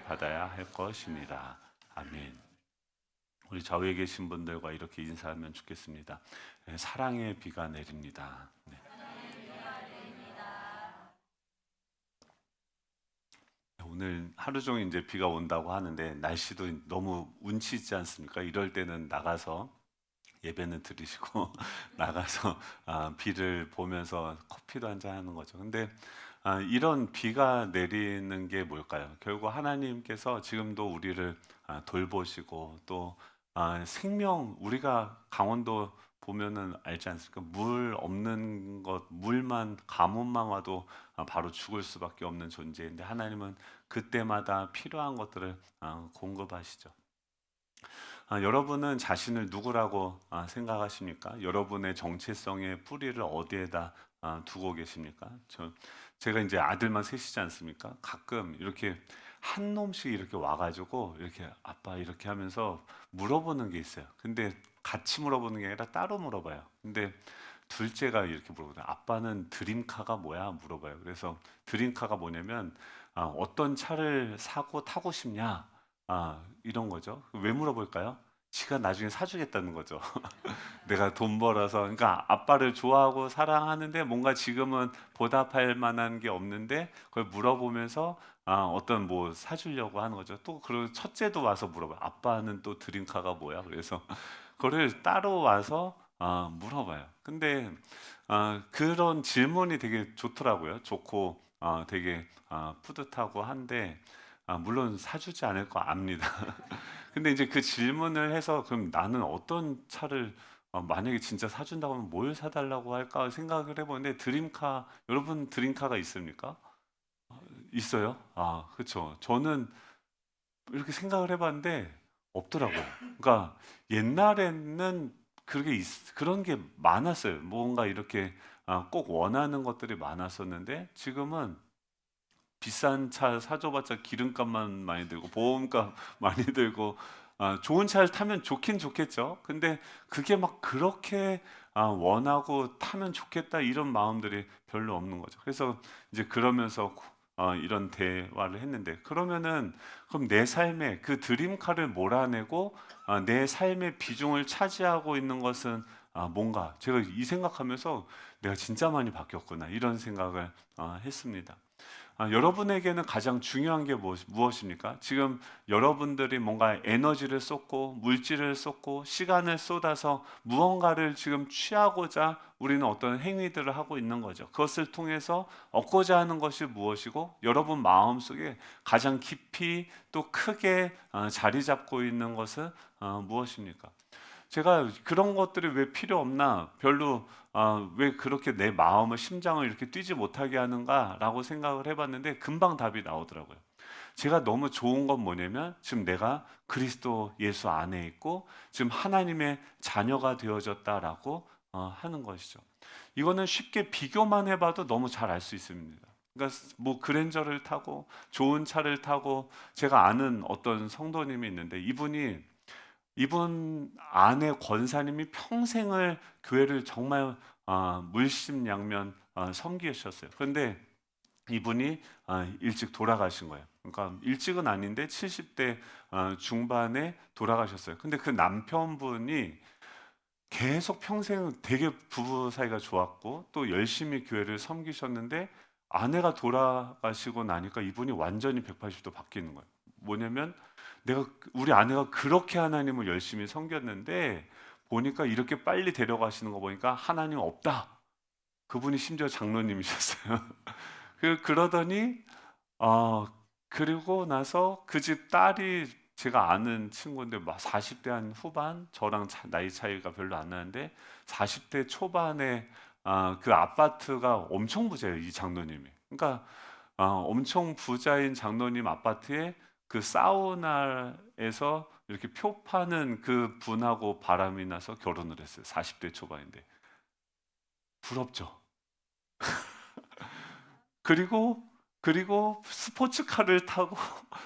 받아야 할 것입니다. 아멘. 우리 좌우에 계신 분들과 이렇게 인사하면 좋겠습니다. 네, 사랑의 비가 내립니다. 네. 오늘 하루 종일 이제 비가 온다고 하는데 날씨도 너무 운치지 않습니까? 이럴 때는 나가서 예배는 드리시고 나가서 비를 보면서 커피도 한잔 하는 거죠. 근데 이런 비가 내리는 게 뭘까요? 결국 하나님께서 지금도 우리를 돌보시고 또 생명 우리가 강원도 보면은 알지 않습니까? 물 없는 것, 물만 가뭄만 와도 바로 죽을 수밖에 없는 존재인데 하나님은 그때마다 필요한 것들을 공급하시죠. 여러분은 자신을 누구라고 생각하십니까? 여러분의 정체성의 뿌리를 어디에다 두고 계십니까? 제가 이제 아들만 셋이지 않습니까? 가끔 이렇게 한 놈씩 이렇게 와가지고 이렇게 아빠 이렇게 하면서 물어보는 게 있어요. 근데 같이 물어보는 게 아니라 따로 물어봐요. 근데 둘째가 이렇게 물어보요 아빠는 드림카가 뭐야? 물어봐요. 그래서 드림카가 뭐냐면 어떤 차를 사고 타고 싶냐? 이런 거죠. 왜 물어볼까요? 지가 나중에 사주겠다는 거죠. 내가 돈 벌어서, 그러니까 아빠를 좋아하고 사랑하는데 뭔가 지금은 보답할 만한 게 없는데 그걸 물어보면서 어떤 뭐 사주려고 하는 거죠. 또 그리고 첫째도 와서 물어봐요. 아빠는 또 드림카가 뭐야? 그래서 그거를 따로 와서 물어봐요. 근데 그런 질문이 되게 좋더라고요. 좋고 되게 뿌듯하고 한데 물론 사주지 않을 거 압니다. 근데 이제 그 질문을 해서 그럼 나는 어떤 차를 만약에 진짜 사준다고 하면 뭘 사달라고 할까 생각을 해보는데 드림카 여러분 드림카가 있습니까? 있어요? 그렇죠. 저는 이렇게 생각을 해봤는데 없더라고요. 그러니까 옛날에는 그런 게 많았어요. 뭔가 이렇게 꼭 원하는 것들이 많았었는데 지금은 비싼 차 사줘봤자 기름값만 많이 들고 보험값 많이 들고 좋은 차를 타면 좋긴 좋겠죠. 근데 그게 막 그렇게 원하고 타면 좋겠다 이런 마음들이 별로 없는 거죠. 그래서 이제 그러면서 이런 대화를 했는데 그러면은 그럼 내 삶에 그 드림카를 몰아내고 내 삶의 비중을 차지하고 있는 것은 뭔가 제가 이 생각하면서 내가 진짜 많이 바뀌었구나 이런 생각을 했습니다. 여러분에게는 가장 중요한 게 무엇입니까? 지금 여러분들이 뭔가 에너지를 쏟고 물질을 쏟고 시간을 쏟아서 무언가를 지금 취하고자 우리는 어떤 행위들을 하고 있는 거죠. 그것을 통해서 얻고자 하는 것이 무엇이고 여러분 마음속에 가장 깊이 또 크게 자리 잡고 있는 것은 무엇입니까? 제가 그런 것들이 왜 필요 없나? 별로 왜 그렇게 내 마음을 심장을 이렇게 뛰지 못하게 하는가라고 생각을 해봤는데 금방 답이 나오더라고요. 제가 너무 좋은 건 뭐냐면 지금 내가 그리스도 예수 안에 있고 지금 하나님의 자녀가 되어졌다라고 하는 것이죠. 이거는 쉽게 비교만 해봐도 너무 잘 알 수 있습니다. 그러니까 뭐 그랜저를 타고 좋은 차를 타고 제가 아는 어떤 성도님이 있는데 이분 아내 권사님이 평생을 교회를 정말 물심양면 섬기셨어요. 그런데 이분이 일찍 돌아가신 거예요. 그러니까 일찍은 아닌데 70대 중반에 돌아가셨어요. 근데 그 남편분이 계속 평생 되게 부부 사이가 좋았고 또 열심히 교회를 섬기셨는데 아내가 돌아가시고 나니까 이분이 완전히 180도 바뀌는 거예요. 뭐냐면 우리 아내가 그렇게 하나님을 열심히 섬겼는데 보니까 이렇게 빨리 데려가시는 거 보니까 하나님 없다. 그분이 심지어 장로님이셨어요. 그러더니 어, 그리고 나서 그 집 딸이 제가 아는 친구인데 막 40대 한 후반 저랑 나이 차이가 별로 안 나는데 40대 초반에 그 아파트가 엄청 부자예요, 이 장로님이. 그러니까 엄청 부자인 장로님 아파트에 그 사우나에서 이렇게 표 파는 그 분하고 바람이 나서 결혼을 했어요. 40대 초반인데. 부럽죠. 그리고 스포츠카를 타고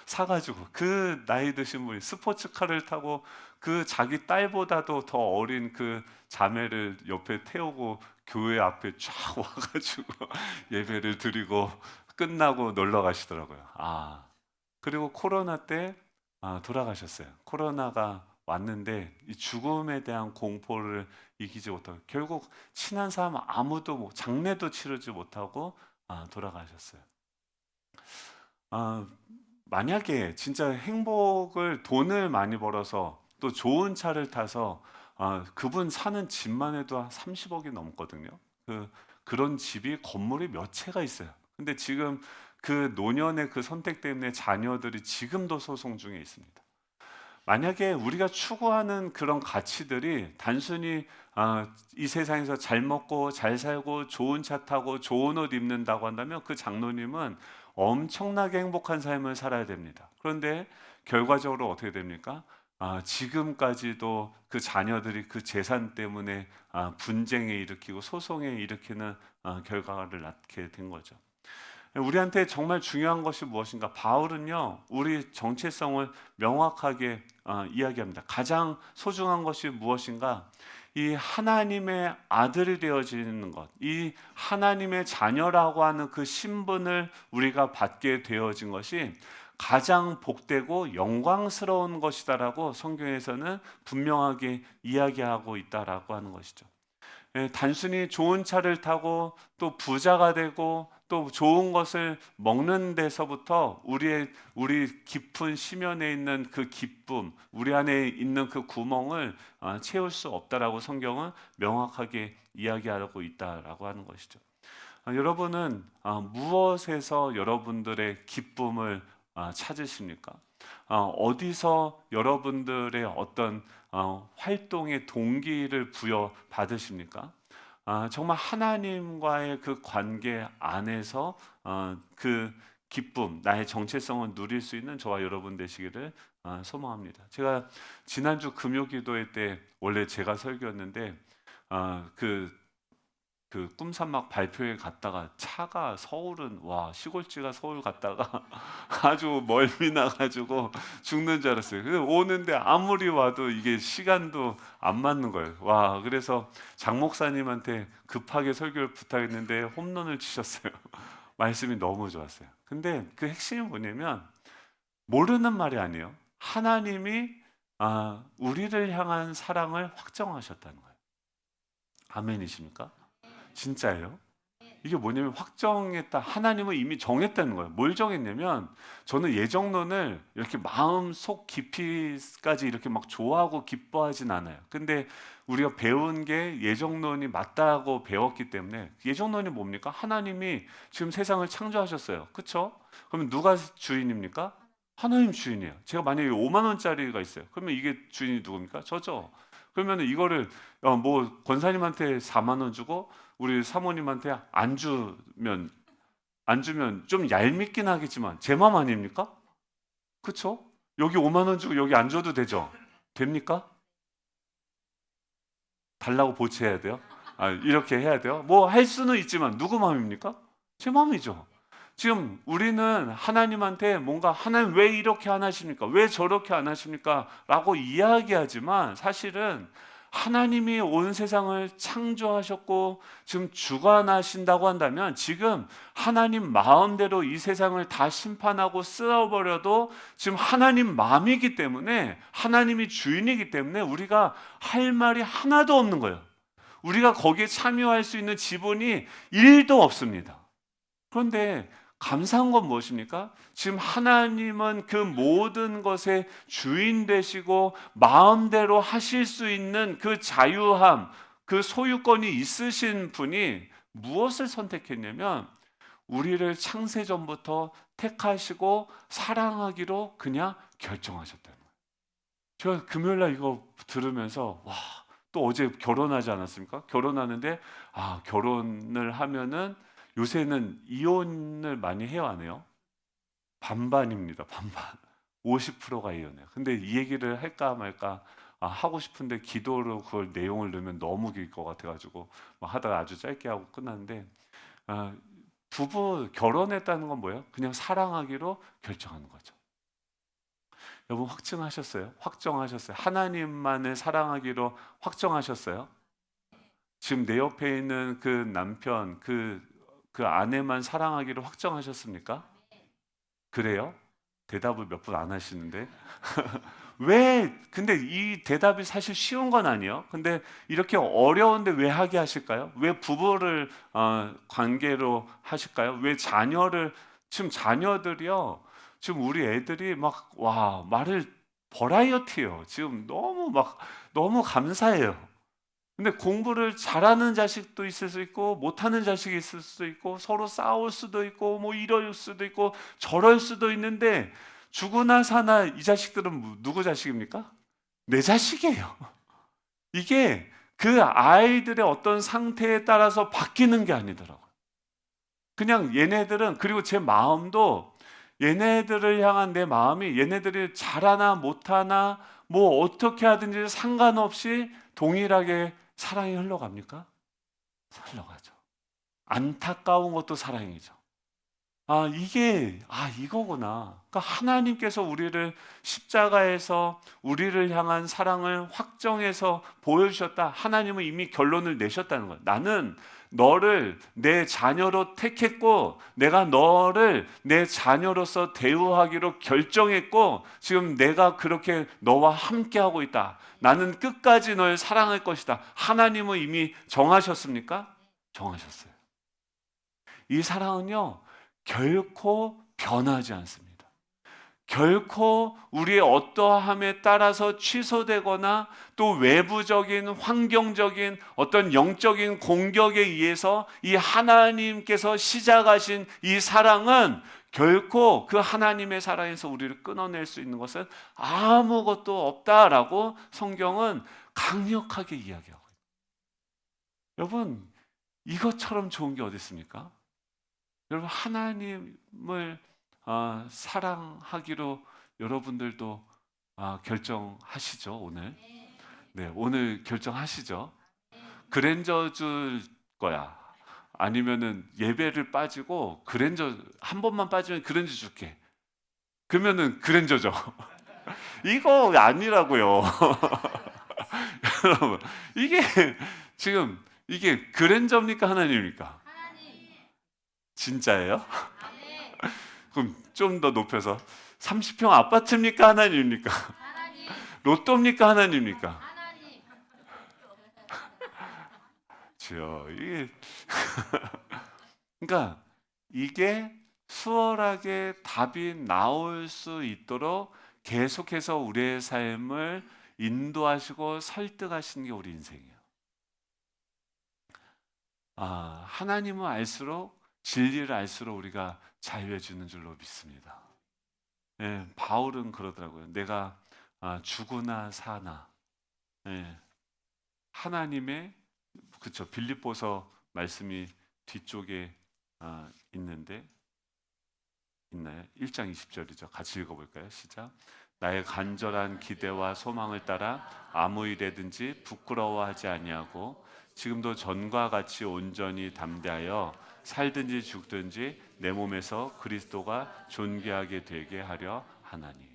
사가지고 그 나이 드신 분이 스포츠카를 타고 그 자기 딸보다도 더 어린 그 자매를 옆에 태우고 교회 앞에 쫙 와가지고 예배를 드리고 끝나고 놀러 가시더라고요. 그리고 코로나 때 돌아가셨어요. 코로나가 왔는데 이 죽음에 대한 공포를 이기지 못하고 결국 친한 사람 아무도 장례도 치르지 못하고 돌아가셨어요. 아, 만약에 진짜 행복을 돈을 많이 벌어서 또 좋은 차를 타서 그분 사는 집만 해도 한 30억이 넘거든요. 그 그런 집이 건물이 몇 채가 있어요. 근데 지금 그 노년의 그 선택 때문에 자녀들이 지금도 소송 중에 있습니다. 만약에 우리가 추구하는 그런 가치들이 단순히 이 세상에서 잘 먹고 잘 살고 좋은 차 타고 좋은 옷 입는다고 한다면 그 장로님은 엄청나게 행복한 삶을 살아야 됩니다. 그런데 결과적으로 어떻게 됩니까? 지금까지도 그 자녀들이 그 재산 때문에 분쟁에 일으키고 소송에 일으키는 결과를 낳게 된 거죠. 우리한테 정말 중요한 것이 무엇인가? 바울은요, 우리 정체성을 명확하게 이야기합니다. 가장 소중한 것이 무엇인가? 이 하나님의 아들이 되어지는 것, 이 하나님의 자녀라고 하는 그 신분을 우리가 받게 되어진 것이 가장 복되고 영광스러운 것이다라고 성경에서는 분명하게 이야기하고 있다라고 하는 것이죠. 단순히 좋은 차를 타고 또 부자가 되고 또 좋은 것을 먹는 데서부터 우리 깊은 심연에 있는 그 기쁨, 우리 안에 있는 그 구멍을 채울 수 없다라고 성경은 명확하게 이야기하고 있다라고 하는 것이죠. 여러분은 무엇에서 여러분들의 기쁨을 찾으십니까? 어디서 여러분들의 어떤 활동의 동기를 부여 받으십니까? 정말 하나님과의 그 관계 안에서 그 기쁨, 나의 정체성을 누릴 수 있는 저와 여러분 되시기를 소망합니다. 제가 지난주 금요기도회 때 원래 제가 설교였는데 그 꿈산막 발표회 갔다가 차가 서울은 와 시골지가 서울 갔다가 아주 멀미 나가지고 죽는 줄 알았어요. 그 오는데 아무리 와도 이게 시간도 안 맞는 거예요. 와 그래서 장 목사님한테 급하게 설교를 부탁했는데 홈런을 치셨어요. 말씀이 너무 좋았어요. 근데 그 핵심이 뭐냐면 모르는 말이 아니에요. 하나님이 우리를 향한 사랑을 확정하셨다는 거예요. 아멘이십니까? 진짜예요? 이게 뭐냐면 확정했다. 하나님은 이미 정했다는 거예요. 뭘 정했냐면 저는 예정론을 이렇게 마음속 깊이까지 이렇게 막 좋아하고 기뻐하진 않아요. 근데 우리가 배운 게 예정론이 맞다고 배웠기 때문에 예정론이 뭡니까? 하나님이 지금 세상을 창조하셨어요. 그렇죠? 그러면 누가 주인입니까? 하나님 주인이에요. 제가 만약에 5만 원짜리가 있어요. 그러면 이게 주인이 누굽니까? 저죠. 그러면 이거를 뭐 권사님한테 4만 원 주고 우리 사모님한테 안 주면 좀 얄밉긴 하겠지만 제 맘 아닙니까? 그쵸? 여기 5만 원 주고 여기 안 줘도 되죠? 됩니까? 달라고 보채야 돼요? 이렇게 해야 돼요? 뭐 할 수는 있지만 누구 마음입니까? 제 마음이죠. 지금 우리는 하나님한테 뭔가 하나님 왜 이렇게 안 하십니까? 왜 저렇게 안 하십니까? 라고 이야기하지만 사실은 하나님이 온 세상을 창조하셨고 지금 주관하신다고 한다면 지금 하나님 마음대로 이 세상을 다 심판하고 쓸어버려도 지금 하나님 마음이기 때문에 하나님이 주인이기 때문에 우리가 할 말이 하나도 없는 거예요. 우리가 거기에 참여할 수 있는 지분이 1도 없습니다. 그런데 감사한 건 무엇입니까? 지금 하나님은 그 모든 것의 주인 되시고 마음대로 하실 수 있는 그 자유함, 그 소유권이 있으신 분이 무엇을 선택했냐면 우리를 창세 전부터 택하시고 사랑하기로 그냥 결정하셨다는 거예요. 제가 금요일 날 이거 들으면서 와, 또 어제 결혼하지 않았습니까? 결혼하는데 결혼을 하면은 요새는 이혼을 많이 해요, 안 해요? 반반입니다. 반반. 50%가 이혼해요. 근데 이 얘기를 할까 말까 하고 싶은데 기도로 그걸 내용을 넣으면 너무 길 것 같아가지고 하다가 아주 짧게 하고 끝났는데 아, 부부 결혼했다는 건 뭐예요? 그냥 사랑하기로 결정하는 거죠. 여러분 확증하셨어요? 확정하셨어요? 하나님만을 사랑하기로 확정하셨어요? 지금 내 옆에 있는 그 남편, 그 아내만 사랑하기로 확정하셨습니까? 그래요? 대답을 몇 분 안 하시는데 왜? 근데 이 대답이 사실 쉬운 건 아니에요. 근데 이렇게 어려운데 왜 하게 하실까요? 왜 부부를 관계로 하실까요? 왜 자녀를 지금 자녀들이요. 지금 우리 애들이 막 와 말을 버라이어티예요. 지금 너무 감사해요. 근데 공부를 잘하는 자식도 있을 수 있고 못하는 자식이 있을 수도 있고 서로 싸울 수도 있고 뭐 이럴 수도 있고 저럴 수도 있는데 죽으나 사나 이 자식들은 누구 자식입니까? 내 자식이에요. 이게 그 아이들의 어떤 상태에 따라서 바뀌는 게 아니더라고요. 그냥 얘네들은 그리고 제 마음도 얘네들을 향한 내 마음이 얘네들이 잘하나 못하나 뭐 어떻게 하든지 상관없이 동일하게 사랑이 흘러갑니까? 흘러가죠. 안타까운 것도 사랑이죠. 이거구나. 그러니까 하나님께서 우리를 십자가에서 우리를 향한 사랑을 확정해서 보여주셨다. 하나님은 이미 결론을 내셨다는 거예요. 나는 너를 내 자녀로 택했고, 내가 너를 내 자녀로서 대우하기로 결정했고, 지금 내가 그렇게 너와 함께하고 있다. 나는 끝까지 널 사랑할 것이다. 하나님은 이미 정하셨습니까? 정하셨어요. 이 사랑은요, 결코 변하지 않습니다. 결코 우리의 어떠함에 따라서 취소되거나 또 외부적인 환경적인 어떤 영적인 공격에 의해서 이 하나님께서 시작하신 이 사랑은 결코 그 하나님의 사랑에서 우리를 끊어낼 수 있는 것은 아무것도 없다라고 성경은 강력하게 이야기하고 있어요. 여러분, 이것처럼 좋은 게 어디 있습니까? 여러분 하나님을 사랑하기로 여러분들도 결정하시죠 오늘? 네, 오늘 결정하시죠. 그랜저 줄 거야. 아니면은 예배를 빠지고 그랜저 한 번만 빠지면 그랜저 줄게. 그러면은 그랜저죠. 이거 아니라고요. 여러분 이게 지금 이게 그랜저입니까 하나님입니까? 진짜예요? 그럼 좀 더 높여서 30평 아파트입니까 하나님입니까? 로또입니까 하나님입니까? 주여 이게 그러니까 이게 수월하게 답이 나올 수 있도록 계속해서 우리의 삶을 인도하시고 설득하시는 게 우리 인생이에요. 하나님은 알수록 진리를 알수록 우리가 자유해지는 줄로 믿습니다. 예, 바울은 그러더라고요. 내가 죽으나 사나. 예, 하나님의 그쵸 빌립보서 말씀이 뒤쪽에 있는데 있나요? 1장 20절이죠. 같이 읽어볼까요? 시작. 나의 간절한 기대와 소망을 따라 아무 일에든지 부끄러워하지 아니하고 지금도 전과 같이 온전히 담대하여 살든지 죽든지 내 몸에서 그리스도가 존귀하게 되게 하려 하나니.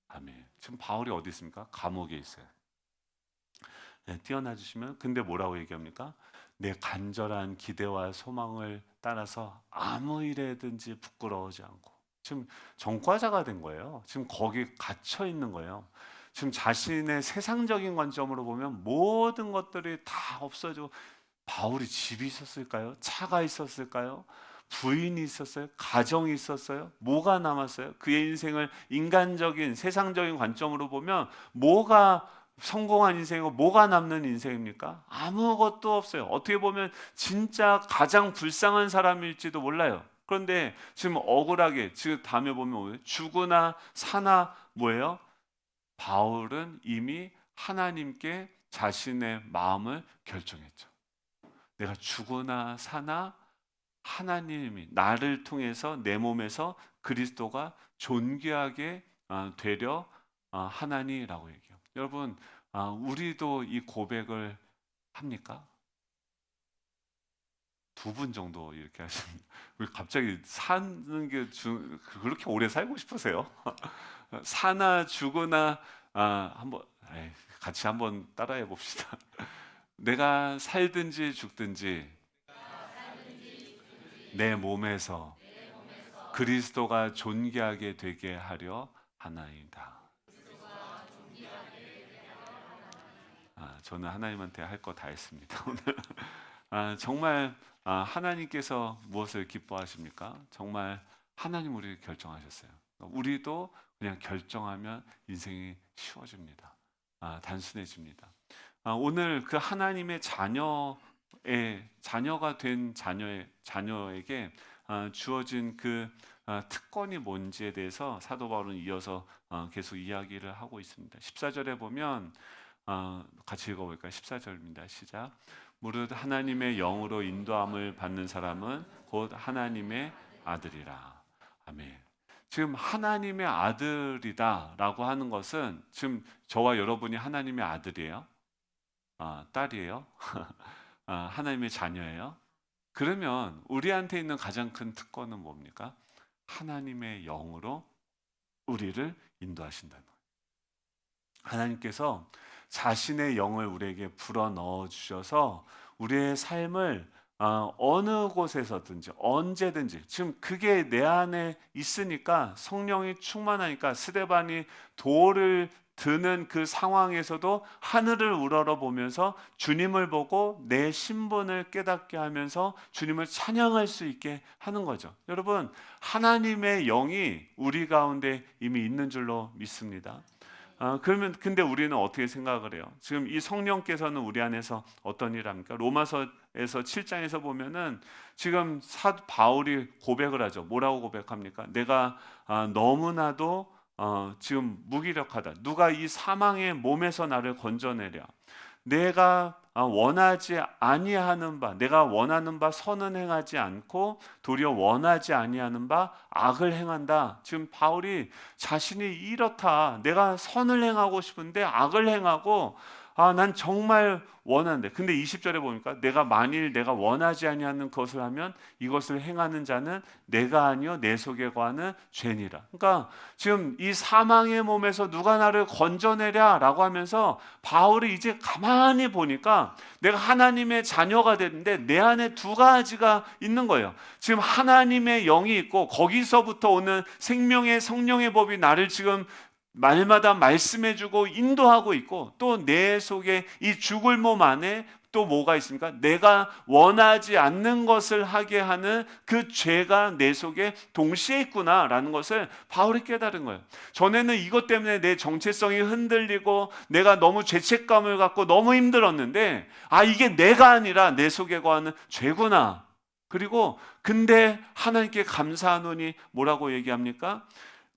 아멘. 지금 바울이 어디 있습니까? 감옥에 있어요. 네, 띄어놔 주시면 근데 뭐라고 얘기합니까? 내 간절한 기대와 소망을 따라서 아무 일에든지 부끄러워하지 않고 지금 전과자가 된 거예요. 지금 거기 갇혀 있는 거예요. 지금 자신의 세상적인 관점으로 보면 모든 것들이 다 없어지고 바울이 집이 있었을까요? 차가 있었을까요? 부인이 있었어요? 가정이 있었어요? 뭐가 남았어요? 그의 인생을 인간적인 세상적인 관점으로 보면 뭐가 성공한 인생이고 뭐가 남는 인생입니까? 아무것도 없어요. 어떻게 보면 진짜 가장 불쌍한 사람일지도 몰라요. 그런데 지금 억울하게 지금 다음에 보면 뭐예요? 죽으나 사나 뭐예요? 바울은 이미 하나님께 자신의 마음을 결정했죠. 내가 죽으나 사나 하나님이 나를 통해서 내 몸에서 그리스도가 존귀하게 되려 하나니라고 얘기해요. 여러분, 우리도 이 고백을 합니까? 두 분 정도 이렇게 하십니다. 왜 갑자기 사는 게 그렇게 오래 살고 싶으세요? 사나 죽으나 한번 같이 한번 따라해 봅시다. 내가 살든지 죽든지 내 몸에서 그리스도가 존귀하게 되게 하려 하나이다. 저는 하나님한테 할 거 다 했습니다. 오늘 정말 하나님께서 무엇을 기뻐하십니까? 정말 하나님 우리를 결정하셨어요. 우리도 그냥 결정하면 인생이 쉬워집니다. 단순해집니다. 오늘 그 하나님의 자녀가 된 자녀에게 주어진 그 특권이 뭔지에 대해서 사도 바울은 이어서 계속 이야기를 하고 있습니다. 14절에 보면 같이 읽어볼까요? 14절입니다. 시작. 무릇 하나님의 영으로 인도함을 받는 사람은 곧 하나님의 아들이라. 아멘. 지금 하나님의 아들이다라고 하는 것은 지금 저와 여러분이 하나님의 아들이에요? 딸이에요? 하나님의 자녀예요? 그러면 우리한테 있는 가장 큰 특권은 뭡니까? 하나님의 영으로 우리를 인도하신다는 거예요. 하나님께서 자신의 영을 우리에게 불어넣어 주셔서 우리의 삶을 어느 곳에서든지 언제든지, 지금 그게 내 안에 있으니까, 성령이 충만하니까 스데반이 돌을 드는 그 상황에서도 하늘을 우러러 보면서 주님을 보고 내 신분을 깨닫게 하면서 주님을 찬양할 수 있게 하는 거죠. 여러분, 하나님의 영이 우리 가운데 이미 있는 줄로 믿습니다. 그러면 근데 우리는 어떻게 생각을 해요? 지금 이 성령께서는 우리 안에서 어떤 일을 합니까? 로마서에서 7장에서 보면은 지금 사도 바울이 고백을 하죠. 뭐라고 고백합니까? 내가 너무나도 지금 무기력하다. 누가 이 사망의 몸에서 나를 건져내랴. 내가 원하지 아니하는 바, 내가 원하는 바 선은 행하지 않고 도리어 원하지 아니하는 바 악을 행한다. 지금 바울이 자신이 이렇다. 내가 선을 행하고 싶은데 악을 행하고 난 정말 원하는데. 근데 20절에 보니까 만일 내가 원하지 아니하는 것을 하면 이것을 행하는 자는 내가 아니요 내 속에 거하는 죄니라. 그러니까 지금 이 사망의 몸에서 누가 나를 건져내랴라고 하면서 바울이 이제 가만히 보니까 내가 하나님의 자녀가 됐는데 내 안에 두 가지가 있는 거예요. 지금 하나님의 영이 있고 거기서부터 오는 생명의 성령의 법이 나를 지금 말마다 말씀해주고 인도하고 있고, 또 내 속에 이 죽을 몸 안에 또 뭐가 있습니까? 내가 원하지 않는 것을 하게 하는 그 죄가 내 속에 동시에 있구나라는 것을 바울이 깨달은 거예요. 전에는 이것 때문에 내 정체성이 흔들리고 내가 너무 죄책감을 갖고 너무 힘들었는데 이게 내가 아니라 내 속에 거하는 죄구나. 그리고 근데 하나님께 감사하노니 뭐라고 얘기합니까?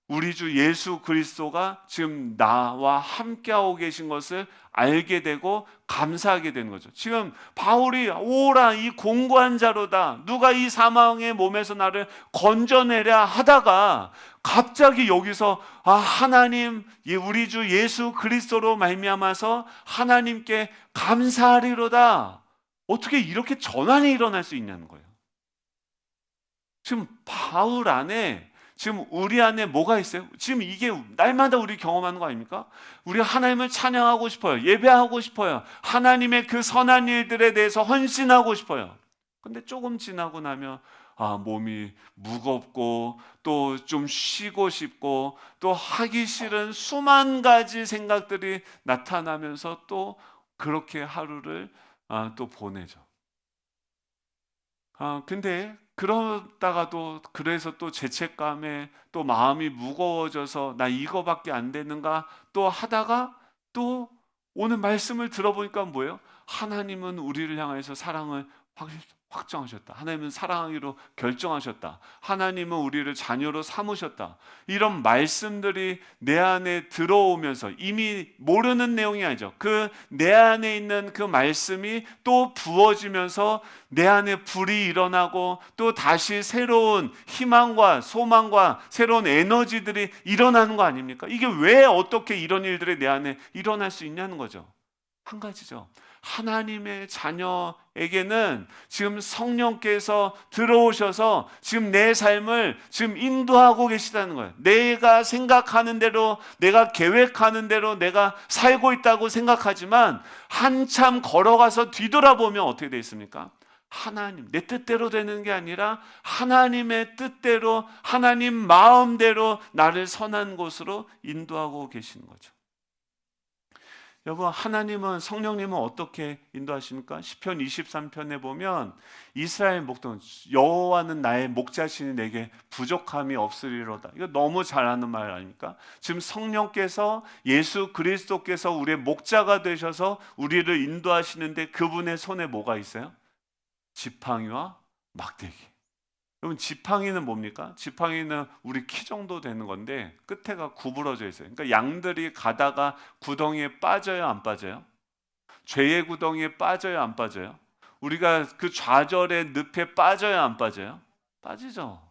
우리 주 예수 그리스도가 지금 나와 함께하고 계신 것을 알게 되고 감사하게 되는 거죠. 지금 바울이 오라 이 공고한 자로다. 누가 이 사망의 몸에서 나를 건져내랴 하다가 갑자기 여기서 하나님 우리 주 예수 그리스도로 말미암아서 하나님께 감사하리로다. 어떻게 이렇게 전환이 일어날 수 있냐는 거예요. 지금 바울 안에 지금 우리 안에 뭐가 있어요? 지금 이게 날마다 우리 경험하는 거 아닙니까? 우리 하나님을 찬양하고 싶어요. 예배하고 싶어요. 하나님의 그 선한 일들에 대해서 헌신하고 싶어요. 근데 조금 지나고 나면 몸이 무겁고 또 좀 쉬고 싶고 또 하기 싫은 수만 가지 생각들이 나타나면서 또 그렇게 하루를 또 보내죠. 근데 그러다가도 그래서 또 죄책감에 또 마음이 무거워져서 나 이거밖에 안 되는가 또 하다가 또 오늘 말씀을 들어보니까 뭐예요? 하나님은 우리를 향해서 사랑을 확정하셨다. 하나님은 사랑하기로 결정하셨다. 하나님은 우리를 자녀로 삼으셨다. 이런 말씀들이 내 안에 들어오면서 이미 모르는 내용이 아니죠. 그 내 안에 있는 그 말씀이 또 부어지면서 내 안에 불이 일어나고 또 다시 새로운 희망과 소망과 새로운 에너지들이 일어나는 거 아닙니까? 이게 왜 어떻게 이런 일들이 내 안에 일어날 수 있냐는 거죠. 한 가지죠. 하나님의 자녀에게는 지금 성령께서 들어오셔서 지금 내 삶을 지금 인도하고 계시다는 거예요. 내가 생각하는 대로, 내가 계획하는 대로 내가 살고 있다고 생각하지만 한참 걸어가서 뒤돌아보면 어떻게 되어 있습니까? 하나님, 내 뜻대로 되는 게 아니라 하나님의 뜻대로, 하나님 마음대로 나를 선한 곳으로 인도하고 계시는 거죠. 여러분, 하나님은, 성령님은 어떻게 인도하십니까? 시편 23편에 보면 이스라엘 목동, 여호와는 나의 목자시니 내게 부족함이 없으리로다. 이거 너무 잘 아는 말 아닙니까? 지금 성령께서, 예수 그리스도께서 우리의 목자가 되셔서 우리를 인도하시는데 그분의 손에 뭐가 있어요? 지팡이와 막대기. 여러분, 지팡이는 뭡니까? 지팡이는 우리 키 정도 되는 건데 끝에가 구부러져 있어요. 그러니까 양들이 가다가 구덩이에 빠져요, 안 빠져요? 죄의 구덩이에 빠져요, 안 빠져요? 우리가 그 좌절의 늪에 빠져요, 안 빠져요? 빠지죠.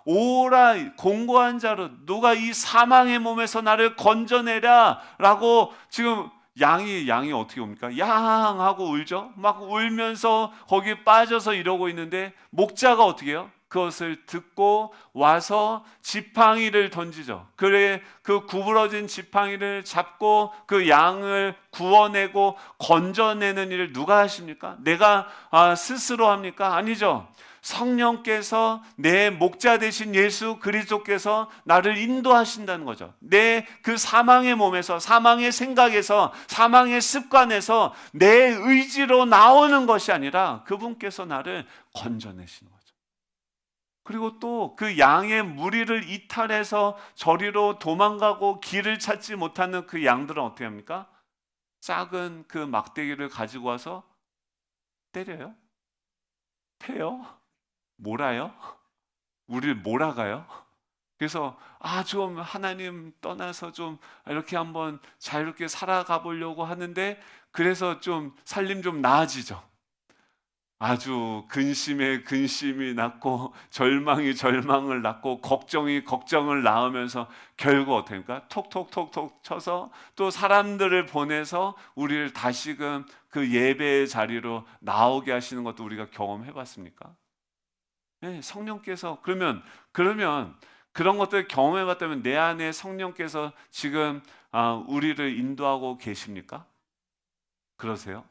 오라 공고한 자로, 누가 이 사망의 몸에서 나를 건져내라 라고, 지금 양이 어떻게 옵니까? 양 하고 울죠. 막 울면서 거기에 빠져서 이러고 있는데 목자가 어떻게 해요? 그것을 듣고 와서 지팡이를 던지죠. 그래, 그 구부러진 지팡이를 잡고 그 양을 구워내고 건져내는 일을 누가 하십니까? 내가 스스로 합니까? 아니죠. 성령께서, 내 목자 되신 예수 그리스도께서 나를 인도하신다는 거죠. 내 그 사망의 몸에서, 사망의 생각에서, 사망의 습관에서 내 의지로 나오는 것이 아니라 그분께서 나를 건져내시는 거죠. 그리고 또 그 양의 무리를 이탈해서 저리로 도망가고 길을 찾지 못하는 그 양들은 어떻게 합니까? 작은 그 막대기를 가지고 와서 때려요? 패요? 몰아요? 우리를 몰아가요? 그래서 좀 하나님 떠나서 좀 이렇게 한번 자유롭게 살아가 보려고 하는데, 그래서 좀 살림 좀 나아지죠. 아주 근심에 근심이 낳고 절망이 절망을 낳고 걱정이 걱정을 낳으면서 결국 어떻게 합니까? 톡톡톡톡 쳐서 또 사람들을 보내서 우리를 다시금 그 예배의 자리로 나오게 하시는 것도 우리가 경험해 봤습니까? 네, 성령께서, 그러면 그런 것들을 경험해 봤다면 내 안에 성령께서 지금 우리를 인도하고 계십니까? 그러세요?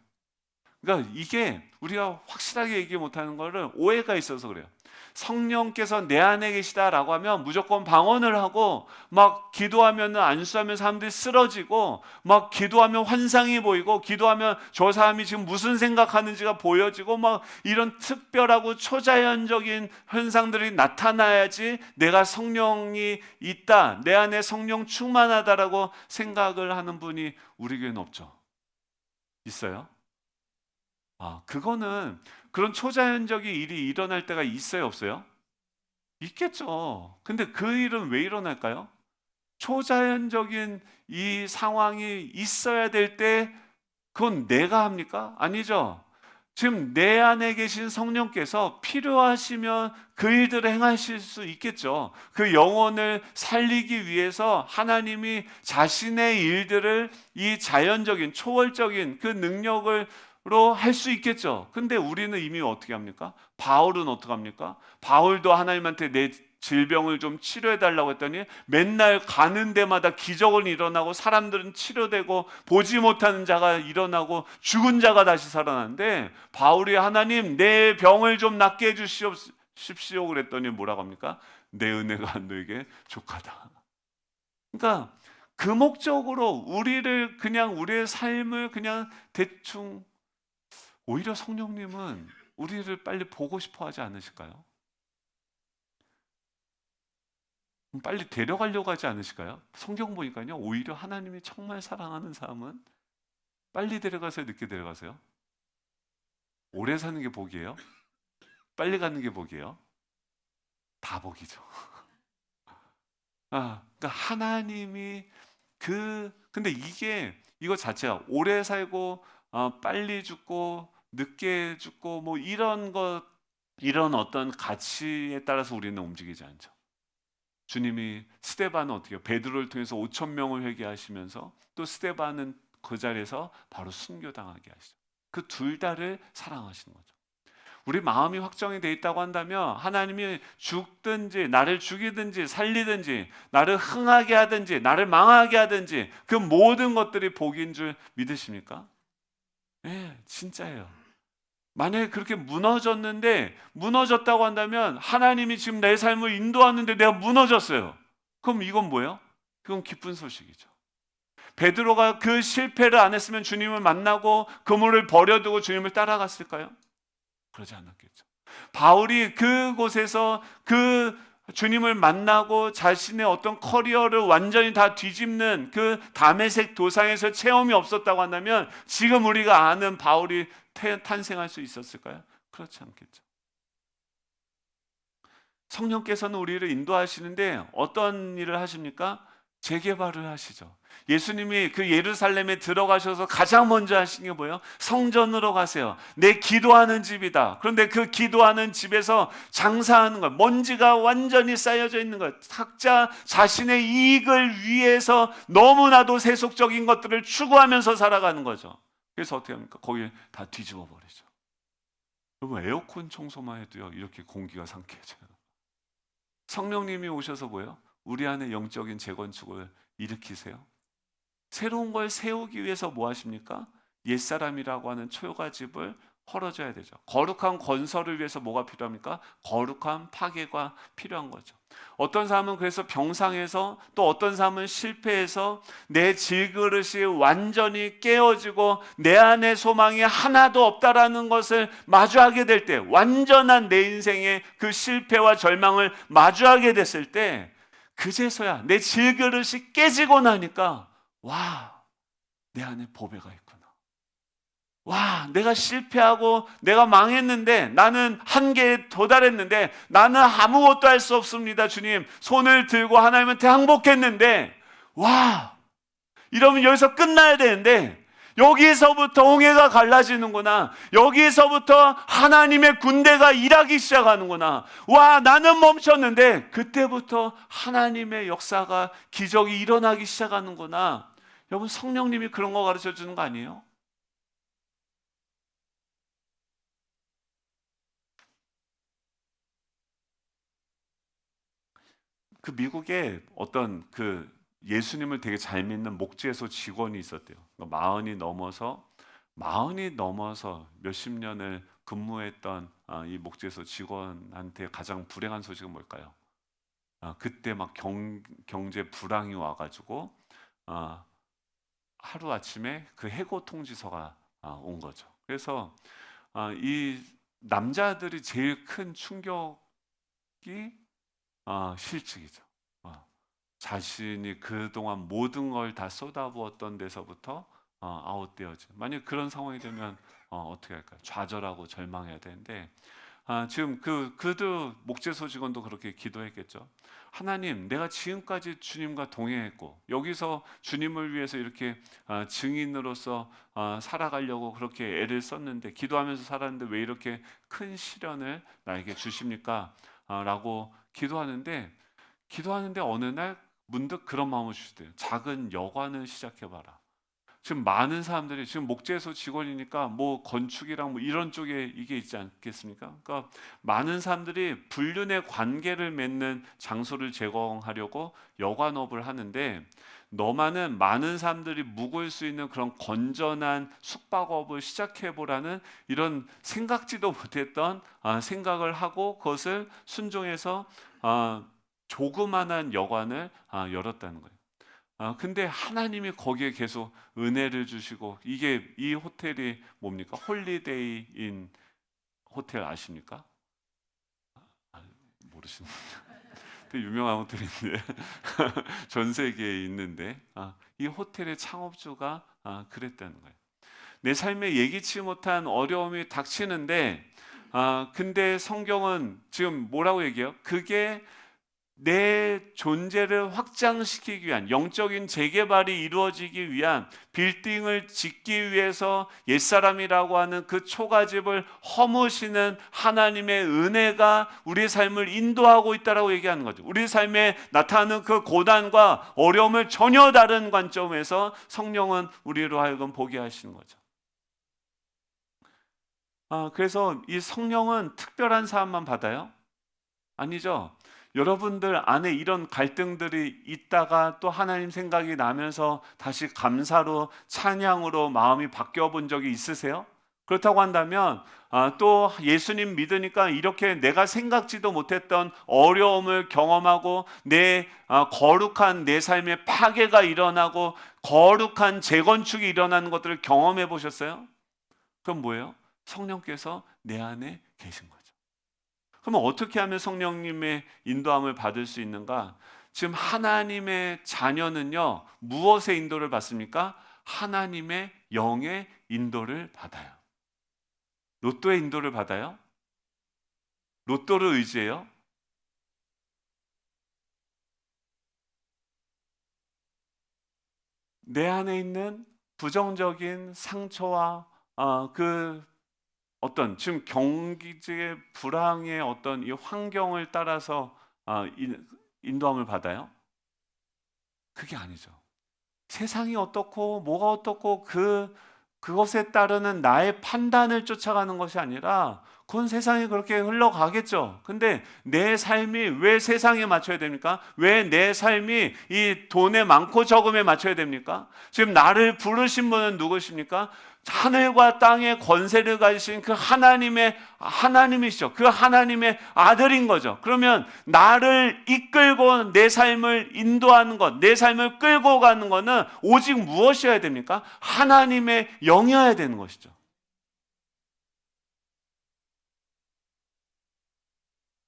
그러니까 이게 우리가 확실하게 얘기 못하는 거를 오해가 있어서 그래요. 성령께서 내 안에 계시다라고 하면 무조건 방언을 하고 막 기도하면 안수하면 사람들이 쓰러지고, 막 기도하면 환상이 보이고, 기도하면 저 사람이 지금 무슨 생각하는지가 보여지고, 막 이런 특별하고 초자연적인 현상들이 나타나야지 내가 성령이 있다, 내 안에 성령 충만하다라고 생각을 하는 분이 우리 교회는 없죠. 있어요? 그거는, 그런 초자연적인 일이 일어날 때가 있어요, 없어요? 있겠죠. 근데 그 일은 왜 일어날까요? 초자연적인 이 상황이 있어야 될 때 그건 내가 합니까? 아니죠. 지금 내 안에 계신 성령께서 필요하시면 그 일들을 행하실 수 있겠죠. 그 영혼을 살리기 위해서 하나님이 자신의 일들을, 이 자연적인 초월적인 그 능력을 로 할 수 있겠죠. 근데 우리는 이미 어떻게 합니까? 바울은 어떻게 합니까? 바울도 하나님한테 내 질병을 좀 치료해 달라고 했더니 맨날 가는 데마다 기적은 일어나고 사람들은 치료되고 보지 못하는 자가 일어나고 죽은 자가 다시 살아나는데, 바울이 하나님 내 병을 좀 낫게 해 주십시오 그랬더니 뭐라고 합니까? 내 은혜가 너에게 족하다. 그러니까 그 목적으로 우리를, 그냥 우리의 삶을 그냥 대충, 오히려 성령님은 우리를 빨리 보고 싶어 하지 않으실까요? 빨리 데려가려고 하지 않으실까요? 성경 보니까요, 오히려 하나님이 정말 사랑하는 사람은 빨리 데려가세요, 늦게 데려가세요? 오래 사는 게 복이에요? 빨리 가는 게 복이에요? 다 복이죠. 그러니까 하나님이 근데 이거 자체가 오래 살고 빨리 죽고 늦게 죽고 뭐 이런 어떤 가치에 따라서 우리는 움직이지 않죠. 주님이 스데반은 어떻게 해요? 베드로를 통해서 5천 명을 회개하시면서 또 스데반은 그 자리에서 바로 순교당하게 하시죠. 그 둘 다를 사랑하시는 거죠. 우리 마음이 확정이 돼 있다고 한다면 하나님이 죽든지 나를 죽이든지 살리든지 나를 흥하게 하든지 나를 망하게 하든지 그 모든 것들이 복인 줄 믿으십니까? 네, 진짜예요. 만약에 그렇게 무너졌는데, 무너졌다고 한다면 하나님이 지금 내 삶을 인도하는데 내가 무너졌어요. 그럼 이건 뭐예요? 그건 기쁜 소식이죠. 베드로가 그 실패를 안 했으면 주님을 만나고 그물을 버려두고 주님을 따라갔을까요? 그러지 않았겠죠. 바울이 그곳에서 그 주님을 만나고 자신의 어떤 커리어를 완전히 다 뒤집는 그 다메섹 도상에서 체험이 없었다고 한다면 지금 우리가 아는 바울이 탄생할 수 있었을까요? 그렇지 않겠죠. 성령께서는 우리를 인도하시는데 어떤 일을 하십니까? 재개발을 하시죠. 예수님이 그 예루살렘에 들어가셔서 가장 먼저 하신 게 뭐예요? 성전으로 가세요. 내 기도하는 집이다. 그런데 그 기도하는 집에서 장사하는 것, 먼지가 완전히 쌓여져 있는 것, 각자 자신의 이익을 위해서 너무나도 세속적인 것들을 추구하면서 살아가는 거죠. 그래서 어떻게 합니까? 거기 다 뒤집어 버리죠. 여러분, 에어컨 청소만 해도요, 이렇게 공기가 상쾌해져요. 성령님이 오셔서 뭐예요? 우리 안에 영적인 재건축을 일으키세요. 새로운 걸 세우기 위해서 뭐 하십니까? 옛사람이라고 하는 초가집을 헐어줘야 되죠. 거룩한 건설을 위해서 뭐가 필요합니까? 거룩한 파괴가 필요한 거죠. 어떤 사람은 그래서 병상에서, 또 어떤 사람은 실패해서 내 질그릇이 완전히 깨어지고 내 안에 소망이 하나도 없다라는 것을 마주하게 될 때, 완전한 내 인생의 그 실패와 절망을 마주하게 됐을 때, 그제서야 내 질그릇이 깨지고 나니까 와, 내 안에 보배가 있구나. 와, 내가 실패하고 내가 망했는데, 나는 한계에 도달했는데 나는 아무것도 할 수 없습니다. 주님, 손을 들고 하나님한테 항복했는데, 와, 이러면 여기서 끝나야 되는데 여기서부터 홍해가 갈라지는구나. 여기서부터 하나님의 군대가 일하기 시작하는구나. 와, 나는 멈췄는데 그때부터 하나님의 역사가, 기적이 일어나기 시작하는구나. 여러분, 성령님이 그런 거 가르쳐 주는 거 아니에요? 그 미국에 어떤 그 예수님을 되게 잘 믿는 목재소 직원이 있었대요. 마흔이 넘어서 몇십 년을 근무했던 이 목재소 직원한테 가장 불행한 소식은 뭘까요? 그때 막 경제 불황이 와가지고 하루 아침에 그 해고 통지서가 온 거죠. 그래서 이 남자들이 제일 큰 충격이 실직이죠. 자신이 그동안 모든 걸 다 쏟아부었던 데서부터 아웃되어져. 만약 그런 상황이 되면 어떻게 할까요? 좌절하고 절망해야 되는데, 지금 그도 목재소 직원도 그렇게 기도했겠죠. 하나님, 내가 지금까지 주님과 동행했고 여기서 주님을 위해서 이렇게 증인으로서 살아가려고 그렇게 애를 썼는데, 기도하면서 살았는데 왜 이렇게 큰 시련을 나에게 주십니까? 라고 기도하는데 어느 날 문득 그런 마음을 주시대요. 작은 여관을 시작해봐라. 지금 많은 사람들이, 지금 목재소 직원이니까 뭐 건축이랑 뭐 이런 쪽에 이게 있지 않겠습니까? 그러니까 많은 사람들이 불륜의 관계를 맺는 장소를 제공하려고 여관업을 하는데, 너만은 많은 사람들이 묵을 수 있는 그런 건전한 숙박업을 시작해보라는 이런 생각지도 못했던 생각을 하고 그것을 순종해서 조그만한 여관을 열었다는 거예요. 근데 하나님이 거기에 계속 은혜를 주시고, 이 호텔이 뭡니까? 홀리데이 인 호텔 아십니까? 모르시는 되게 유명한 호텔인데 전 세계에 있는데, 이 호텔의 창업주가 그랬다는 거예요. 내 삶에 예기치 못한 어려움이 닥치는데, 근데 성경은 지금 뭐라고 얘기해요? 그게 내 존재를 확장시키기 위한, 영적인 재개발이 이루어지기 위한, 빌딩을 짓기 위해서 옛사람이라고 하는 그 초가집을 허무시는 하나님의 은혜가 우리의 삶을 인도하고 있다라고 얘기하는 거죠. 우리 삶에 나타나는 그 고난과 어려움을 전혀 다른 관점에서 성령은 우리로 하여금 보게 하시는 거죠. 그래서 이 성령은 특별한 사람만 받아요? 아니죠. 여러분들 안에 이런 갈등들이 있다가 또 하나님 생각이 나면서 다시 감사로, 찬양으로 마음이 바뀌어 본 적이 있으세요? 그렇다고 한다면 또 예수님 믿으니까 이렇게 내가 생각지도 못했던 어려움을 경험하고 내 거룩한 내 삶의 파괴가 일어나고 거룩한 재건축이 일어나는 것들을 경험해 보셨어요? 그럼 뭐예요? 성령께서 내 안에 계신 거죠. 그러면 어떻게 하면 성령님의 인도함을 받을 수 있는가? 지금 하나님의 자녀는요, 무엇의 인도를 받습니까? 하나님의 영의 인도를 받아요. 로또의 인도를 받아요? 로또를 의지해요? 내 안에 있는 부정적인 상처와 그 어떤 지금 경기의 불황의 어떤 이 환경을 따라서 인도함을 받아요? 그게 아니죠. 세상이 어떻고 뭐가 어떻고 그것에 따르는 나의 판단을 쫓아가는 것이 아니라 그건 세상이 그렇게 흘러가겠죠. 근데 내 삶이 왜 세상에 맞춰야 됩니까? 왜 내 삶이 이 돈의 많고 적음에 맞춰야 됩니까? 지금 나를 부르신 분은 누구십니까? 하늘과 땅의 권세를 가지신 그 하나님이시죠. 그 하나님의 아들인 거죠. 그러면 나를 이끌고 내 삶을 인도하는 것, 내 삶을 끌고 가는 것은 오직 무엇이어야 됩니까? 하나님의 영이어야 되는 것이죠.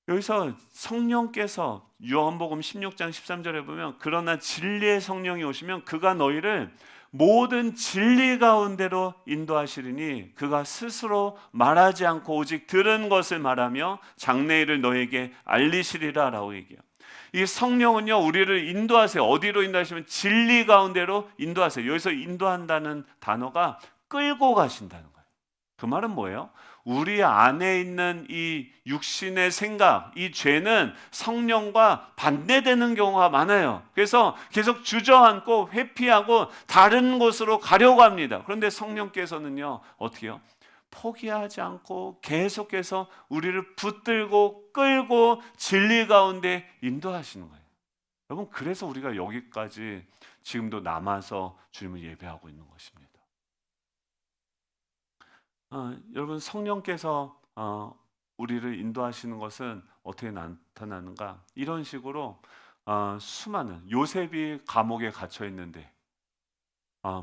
여기서 성령께서 요한복음 16장 13절에 보면 그러나 진리의 성령이 오시면 그가 너희를 모든 진리 가운데로 인도하시리니 그가 스스로 말하지 않고 오직 들은 것을 말하며 장래일을 너에게 알리시리라 라고 얘기해요. 이 성령은요 우리를 인도하세요. 어디로 인도하시면 진리 가운데로 인도하세요. 여기서 인도한다는 단어가 끌고 가신다는 거예요. 그 말은 뭐예요? 우리 안에 있는 이 육신의 생각, 이 죄는 성령과 반대되는 경우가 많아요. 그래서 계속 주저앉고 회피하고 다른 곳으로 가려고 합니다. 그런데 성령께서는요, 어떻게 해요? 포기하지 않고 계속해서 우리를 붙들고 끌고 진리 가운데 인도하시는 거예요. 여러분, 그래서 우리가 여기까지 지금도 남아서 주님을 예배하고 있는 것입니다. 여러분 성령께서 우리를 인도하시는 것은 어떻게 나타나는가? 이런 식으로 수많은 요셉이 감옥에 갇혀 있는데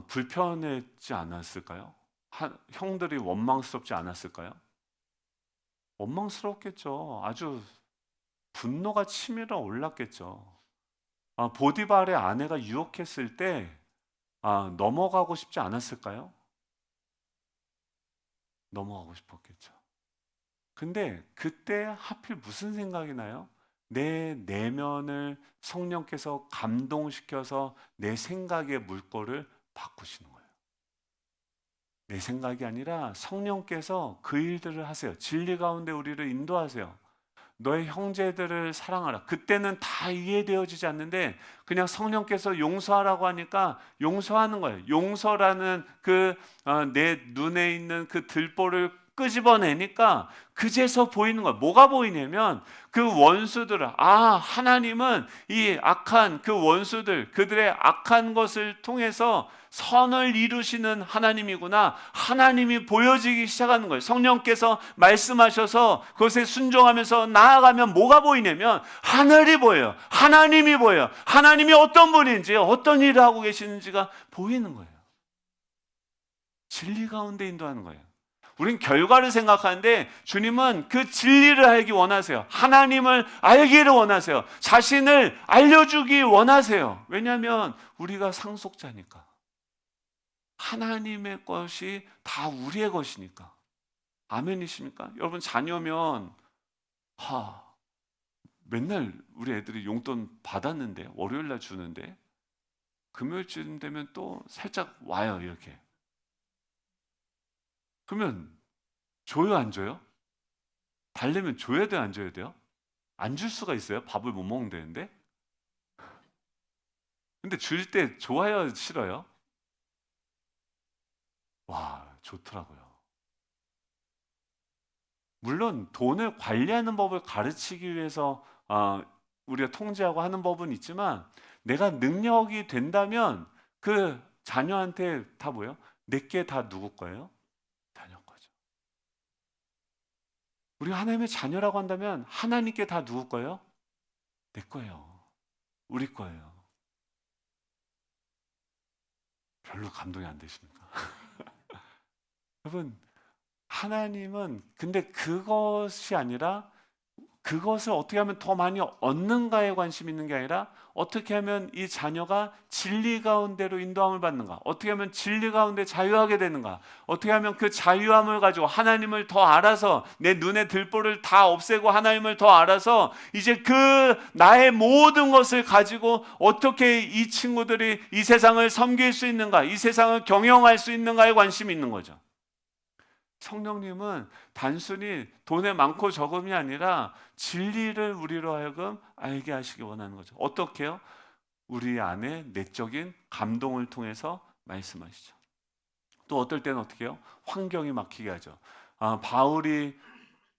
불편했지 않았을까요? 형들이 원망스럽지 않았을까요? 원망스럽겠죠. 아주 분노가 치밀어 올랐겠죠. 보디발의 아내가 유혹했을 때 넘어가고 싶지 않았을까요? 넘어가고 싶었겠죠. 근데 그때 하필 무슨 생각이 나요? 내 내면을 성령께서 감동시켜서 내 생각의 물꼬를 바꾸시는 거예요. 내 생각이 아니라 성령께서 그 일들을 하세요. 진리 가운데 우리를 인도하세요. 너의 형제들을 사랑하라. 그때는 다 이해되어지지 않는데 그냥 성령께서 용서하라고 하니까 용서하는 거예요. 용서라는 내 눈에 있는 그 들보를 끄집어내니까 그제서 보이는 거예요. 뭐가 보이냐면 그 원수들을 하나님은 이 악한 그 원수들 그들의 악한 것을 통해서 선을 이루시는 하나님이구나. 하나님이 보여지기 시작하는 거예요. 성령께서 말씀하셔서 그것에 순종하면서 나아가면 뭐가 보이냐면 하늘이 보여요. 하나님이 보여요. 하나님이 어떤 분인지 어떤 일을 하고 계시는지가 보이는 거예요. 진리 가운데 인도하는 거예요. 우린 결과를 생각하는데 주님은 그 진리를 알기 원하세요. 하나님을 알기를 원하세요. 자신을 알려주기 원하세요. 왜냐하면 우리가 상속자니까. 하나님의 것이 다 우리의 것이니까. 아멘이십니까? 여러분 자녀면 맨날 우리 애들이 용돈 받았는데 월요일날 주는데 금요일쯤 되면 또 살짝 와요 이렇게. 그러면 줘요 안 줘요? 달래면 줘야 돼요 안 줘야 돼요? 안 줄 수가 있어요? 밥을 못 먹는다는데? 근데 줄 때 좋아요 싫어요? 와 좋더라고요. 물론 돈을 관리하는 법을 가르치기 위해서 우리가 통제하고 하는 법은 있지만 내가 능력이 된다면 그 자녀한테 다 뭐예요? 내게 다 누구 거예요? 자녀 거죠. 우리가 하나님의 자녀라고 한다면 하나님께 다 누구 거예요? 내 거예요. 우리 거예요. 별로 감동이 안 되십니까? 여러분, 하나님은 근데 그것이 아니라 그것을 어떻게 하면 더 많이 얻는가에 관심 있는 게 아니라 어떻게 하면 이 자녀가 진리 가운데로 인도함을 받는가, 어떻게 하면 진리 가운데 자유하게 되는가, 어떻게 하면 그 자유함을 가지고 하나님을 더 알아서 내 눈의 들보를 다 없애고 하나님을 더 알아서 이제 그 나의 모든 것을 가지고 어떻게 이 친구들이 이 세상을 섬길 수 있는가, 이 세상을 경영할 수 있는가에 관심이 있는 거죠. 성령님은 단순히 돈의 많고 적음이 아니라 진리를 우리로 하여금 알게 하시기 원하는 거죠. 어떻게요? 우리 안에 내적인 감동을 통해서 말씀하시죠. 또 어떨 때는 어떻게 해요? 환경이 막히게 하죠. 바울이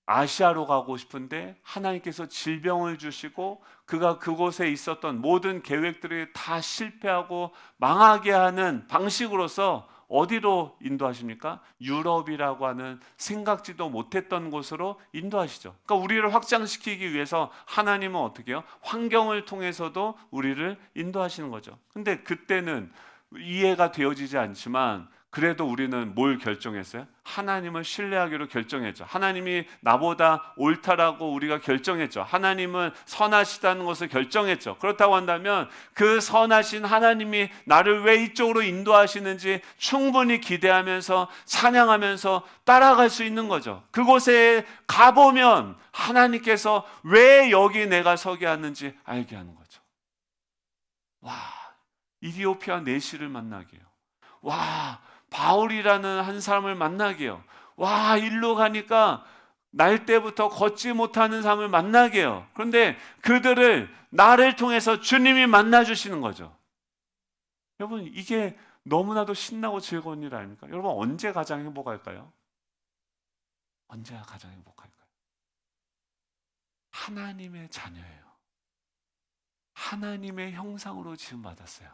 아시아로 가고 싶은데 하나님께서 질병을 주시고 그가 그곳에 있었던 모든 계획들이 다 실패하고 망하게 하는 방식으로서 어디로 인도하십니까? 유럽이라고 하는 생각지도 못했던 곳으로 인도하시죠. 그러니까 우리를 확장시키기 위해서 하나님은 어떻게 해요? 환경을 통해서도 우리를 인도하시는 거죠. 근데 그때는 이해가 되어지지 않지만 그래도 우리는 뭘 결정했어요? 하나님을 신뢰하기로 결정했죠. 하나님이 나보다 옳다라고 우리가 결정했죠. 하나님은 선하시다는 것을 결정했죠. 그렇다고 한다면 그 선하신 하나님이 나를 왜 이쪽으로 인도하시는지 충분히 기대하면서 찬양하면서 따라갈 수 있는 거죠. 그곳에 가보면 하나님께서 왜 여기 내가 서게 하는지 알게 하는 거죠. 와, 이디오피아 내시를 만나게 해요. 와, 바울이라는 한 사람을 만나게 해요. 와, 일로 가니까 날 때부터 걷지 못하는 사람을 만나게 해요. 그런데 그들을 나를 통해서 주님이 만나주시는 거죠. 여러분, 이게 너무나도 신나고 즐거운 일 아닙니까? 여러분, 언제 가장 행복할까요? 언제가 가장 행복할까요? 하나님의 자녀예요. 하나님의 형상으로 지음받았어요.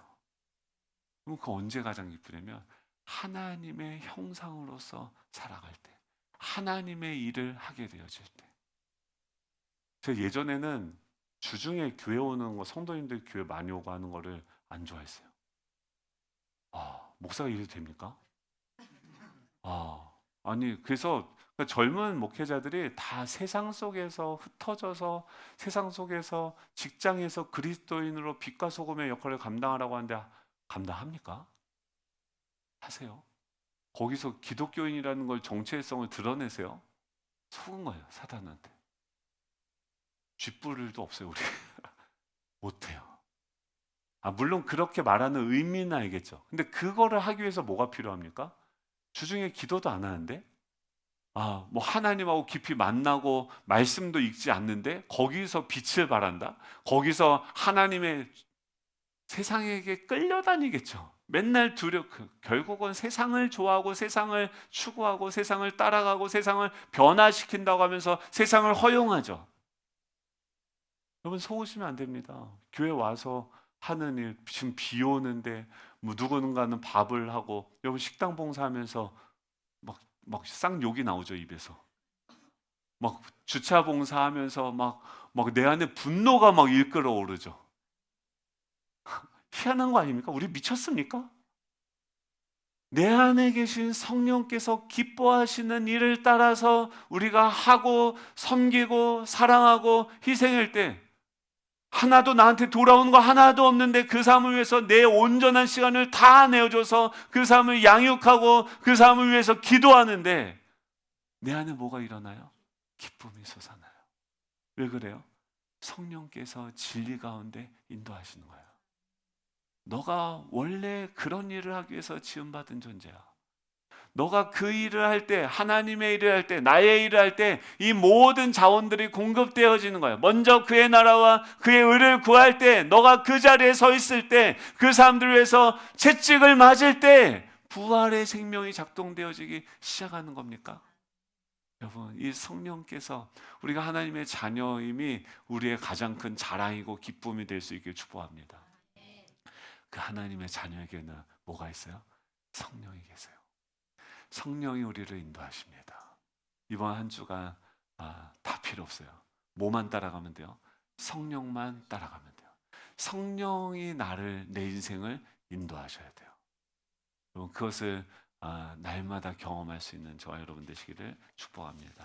그럼 그 언제 가장 기쁘냐면 하나님의 형상으로서 살아갈 때, 하나님의 일을 하게 되어질 때. 제가 예전에는 주중에 교회 오는 거, 성도님들 교회 많이 오고 하는 거를 안 좋아했어요. 목사가 이래도 됩니까? 아니, 그래서 젊은 목회자들이 다 세상 속에서 흩어져서 세상 속에서 직장에서 그리스도인으로 빛과 소금의 역할을 감당하라고 하는데 감당합니까? 하세요? 거기서 기독교인이라는 걸 정체성을 드러내세요? 속은 거예요, 사단한테. 쥐뿔도 없어요, 우리. 못해요. 물론 그렇게 말하는 의미는 알겠죠. 근데 그거를 하기 위해서 뭐가 필요합니까? 주중에 기도도 안 하는데, 뭐 하나님하고 깊이 만나고 말씀도 읽지 않는데 거기서 빛을 발한다? 거기서 하나님의 세상에게 끌려다니겠죠. 맨날 결국은 세상을 좋아하고 세상을 추구하고 세상을 따라가고 세상을 변화시킨다고 하면서 세상을 허용하죠. 여러분, 속으시면 안 됩니다. 교회 와서 하는 일, 지금 비 오는데 뭐 누군가는 밥을 하고, 여러분 식당 봉사하면서 막 쌍욕이 나오죠, 입에서. 막 주차 봉사하면서 막 내 안에 분노가 막 일끓어 오르죠. 희한한 거 아닙니까? 우리 미쳤습니까? 내 안에 계신 성령께서 기뻐하시는 일을 따라서 우리가 하고 섬기고 사랑하고 희생할 때 하나도 나한테 돌아오는 거 하나도 없는데 그 사람을 위해서 내 온전한 시간을 다 내어줘서 그 사람을 양육하고 그 사람을 위해서 기도하는데 내 안에 뭐가 일어나요? 기쁨이 솟아나요. 왜 그래요? 성령께서 진리 가운데 인도하시는 거예요. 너가 원래 그런 일을 하기 위해서 지음받은 존재야. 너가 그 일을 할 때, 하나님의 일을 할 때, 나의 일을 할 때 이 모든 자원들이 공급되어지는 거예요. 먼저 그의 나라와 그의 의를 구할 때, 너가 그 자리에 서 있을 때, 그 사람들 위해서 채찍을 맞을 때 부활의 생명이 작동되어지기 시작하는 겁니까? 여러분, 이 성령께서 우리가 하나님의 자녀임이 우리의 가장 큰 자랑이고 기쁨이 될 수 있길 축복합니다. 그 하나님의 자녀에게는 뭐가 있어요? 성령이 계세요. 성령이 우리를 인도하십니다. 이번 한 주간 다 필요 없어요. 뭐만 따라가면 돼요? 성령만 따라가면 돼요. 성령이 내 인생을 인도하셔야 돼요. 그것을 날마다 경험할 수 있는 저와 여러분 되시기를 축복합니다.